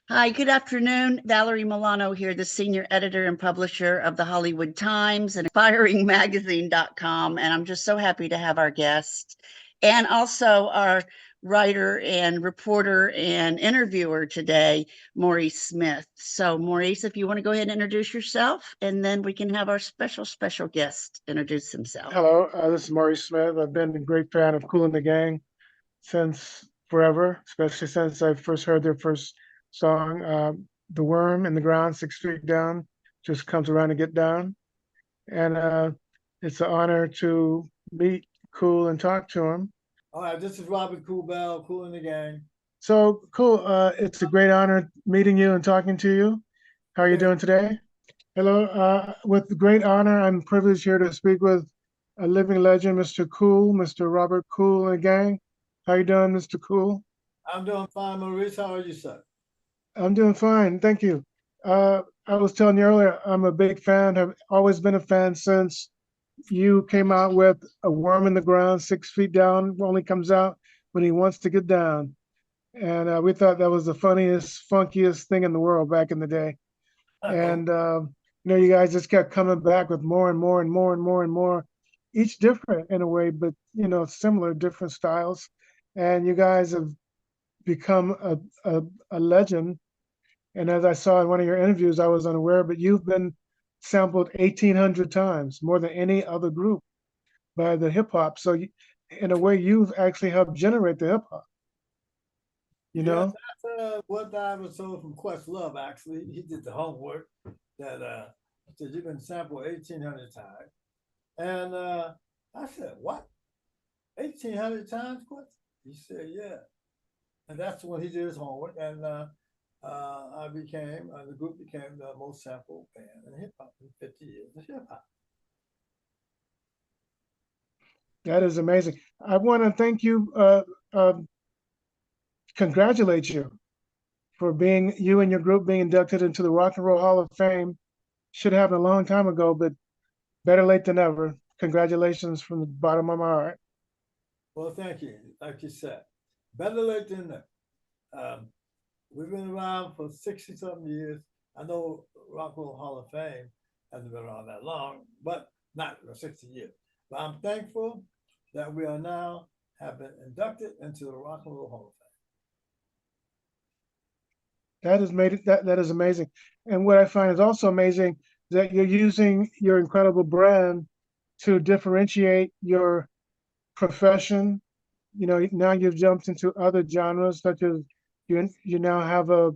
Hi, good afternoon. Valerie Milano here, the senior editor and publisher of the Hollywood Times and inspiringmagazine.com. And I'm just so happy to have our guest and also our writer and reporter and interviewer today, Maurice Smith. So, Maurice, if you want to go ahead and introduce yourself, and then we can have our special guest introduce himself. Hello, this is Maurice Smith. I've been a great fan of Kool and the Gang since forever, especially since I first heard their first song, "The Worm in the Ground, 6 Feet Down," just comes around to get down. And it's an honor to meet Kool and talk to him. All right, this is Robert Kool in the Gang. So Kool, it's a great honor meeting you and talking to you. How are you doing today? Hello, with great honor, I'm privileged here to speak with a living legend, Mr. Kool, Mr. Robert Kool and the Gang. How you doing, Mr. Kool? I'm doing fine, Maurice. How are you, sir? I'm doing fine, thank you. I was telling you earlier, I'm a big fan, have always been a fan since you came out with "A Worm in the Ground, 6 Feet Down," only comes out when he wants to get down. And we thought that was the funniest, funkiest thing in the world back in the day. And you guys just kept coming back with more and more and more and more and more, each different in a way, but similar, different styles. And you guys have become a legend. And as I saw in one of your interviews, I was unaware, but you've been sampled 1,800 times, more than any other group by the hip hop. So in a way, you've actually helped generate the hip hop. You Yes, know? that's what I was told from Questlove, actually. He did the homework that said you've been sampled 1,800 times. And I said, what? 1,800 times, Quest? He said, yeah. And that's when he did his homework. And the group became the most sampled band in hip hop in 50 years of hip hop. That is amazing. I want to thank you, congratulate you for being you and your group being inducted into the Rock and Roll Hall of Fame. Should have happened a long time ago, but better late than never. Congratulations from the bottom of my heart. Well, thank you. Like you said, better late than never. Um, we've been around for 60 something years. I know Rock and Roll Hall of Fame hasn't been around that long, but not for 60 years. But I'm thankful that we are now have been inducted into the Rock and Roll Hall of Fame. That is made that is amazing. And what I find is also amazing is that you're using your incredible brand to differentiate your profession. Now you've jumped into other genres, such as you now have a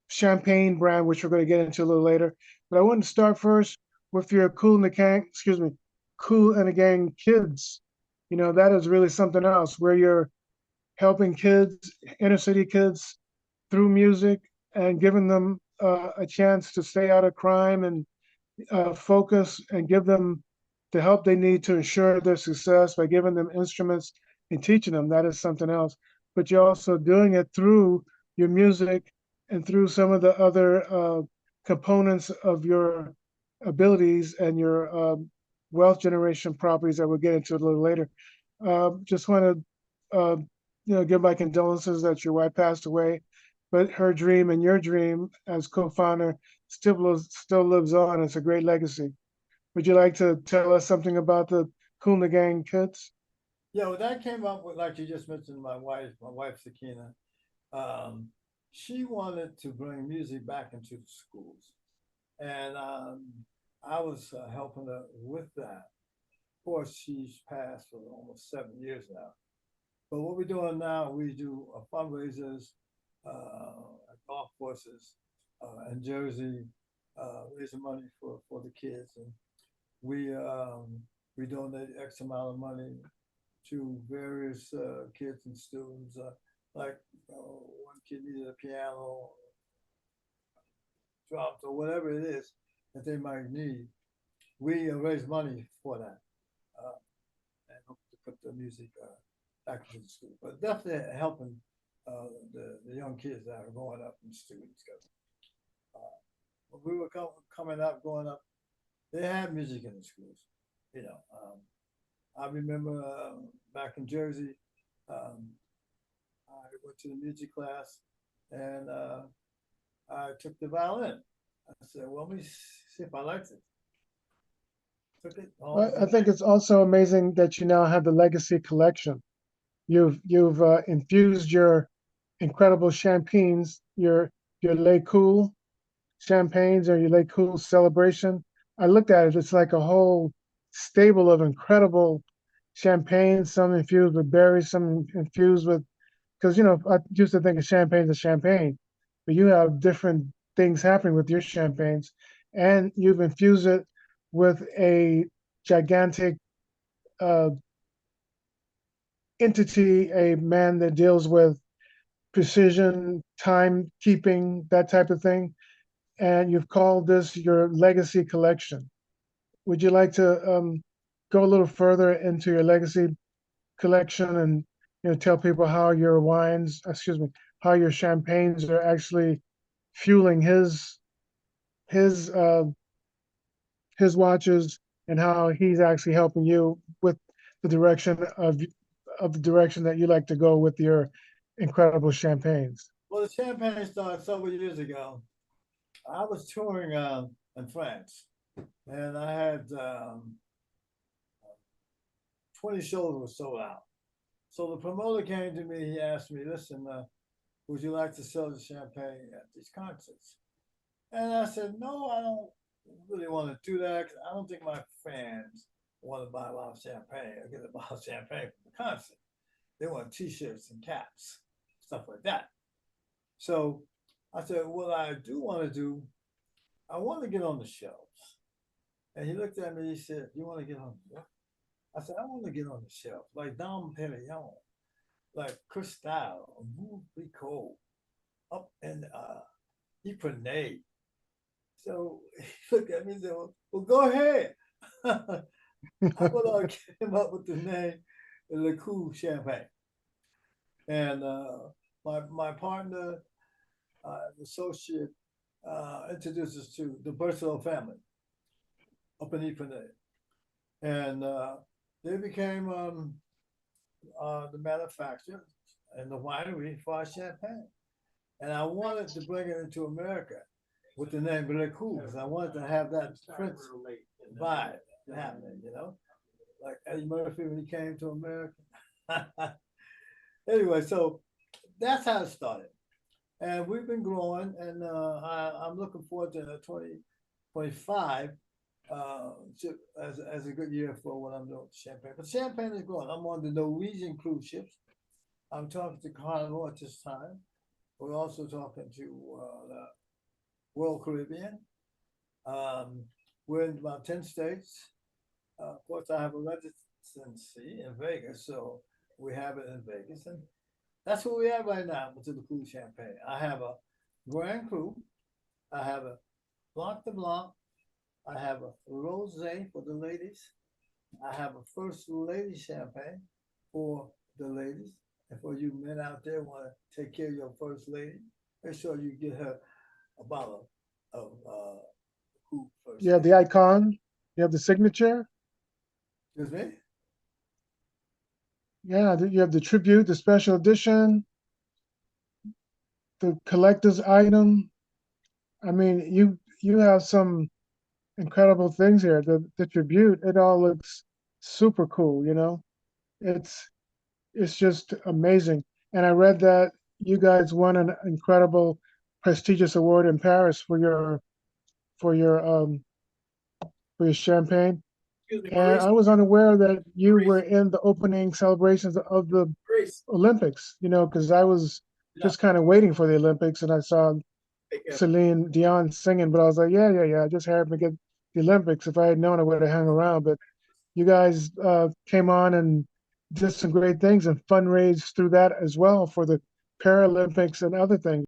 champagne brand, which we're going to get into a little later. But I want to start first with your Kool and the Gang, excuse me, Kool and the Gang Kids. That is really something else, where you're helping kids, inner city kids, through music and giving them a chance to stay out of crime and focus and give them the help they need to ensure their success by giving them instruments and teaching them. That is something else. But you're also doing it through your music and through some of the other components of your abilities and your wealth generation properties that we'll get into a little later. Just want to give my condolences that your wife passed away, but her dream and your dream as co-founder still lives on. It's a great legacy. Would you like to tell us something about the Kool the Gang Kids? Yeah, well, that came up with, like you just mentioned, my wife Sakinah. Um, she wanted to bring music back into the schools, and I was helping her with that. Of course, she's passed for almost 7 years now. But what we're doing now, we do fundraisers at golf courses in Jersey, raising money for the kids, and we um, we donate X amount of money to various kids and students. Like one kid needed a piano, drums, or whatever it is that they might need. We raise money for that uh, and hope to put the music back into the school. But definitely helping the young kids that are growing up and students. When we were coming up, growing up, they had music in the schools. You know, I remember back in Jersey, I went to the music class, and I took the violin. I said, well, let me see if I liked it. Took it home. I think it's also amazing that you now have the legacy collection. You've infused your incredible champagnes, your Le Cool champagnes or your Le Cool celebration. I looked at it; it's like a whole stable of incredible champagne. Some infused with berries, some infused with because I used to think of champagne as champagne, but you have different things happening with your champagnes, and you've infused it with a gigantic uh, entity, a man that deals with precision, timekeeping, that type of thing. And you've called this your legacy collection. Would you like to go a little further into your legacy collection and tell people how your wines, excuse me, how your champagnes are actually fueling his uh, his watches and how he's actually helping you with the direction of the direction that you like to go with your incredible champagnes. Well, the champagne started several years ago. I was touring in France, and I had 20 shows were sold out. So the promoter came to me. He asked me, "Listen, would you like to sell the champagne at these concerts?" And I said, "No, I don't really want to do that. 'Cause I don't think my fans want to buy a lot of champagne or get a bottle of champagne from the concert. They want T-shirts and caps, stuff like that." So I said, "What I do want to do, I want to get on the shelves." And he looked at me. He said, "You want to get on what?" I said, "I want to get on the shelf like Dom Perignon, like Cristal, Mount Clicquot, up in Ypernay." So he looked at me and said, "Well, go ahead." I came up with the name Le Cool Champagne. And my partner, associate, introduced us to the Berthelot family up in Ypernay. And they became the manufacturer and the winery for our champagne. And I wanted to bring it into America with the name Le Cool because I wanted to have that Prince vibe happening, like Eddie Murphy when he came to America. Anyway, so that's how it started. And we've been growing, and I'm looking forward to 2025 as a good year for what I'm doing with champagne. But champagne is growing. I'm on the Norwegian cruise ships. I'm talking to Carnival at this time. We're also talking to the World Caribbean. We're in about 10 states. Of course, I have a residency in Vegas, so we have it in Vegas. And that's what we have right now with the Cool Champagne. I have a Grand Cru. I have a Blanc de Blanc. I have a Rosé for the ladies. I have a First Lady Champagne for the ladies. And for you men out there want to take care of your First Lady, make sure you get her a bottle of Cool First You have Lady. the icon, you have the signature. Excuse me? Yeah, you have the tribute, the special edition, the collector's item. I mean, you have some incredible things here. The tribute, it all looks super cool, It's just amazing. And I read that you guys won an incredible prestigious award in Paris for your um for your champagne. Excuse me, And Maurice. I was unaware that you were in the opening celebrations of the Maurice. Olympics, because I was Yeah. just kind of waiting for the Olympics and I saw Take care. Celine Dion singing, but I was like, yeah. I just happened to get the Olympics. If I had known, I would have hung around. But you guys came on and did some great things and fundraised through that as well for the Paralympics and other things.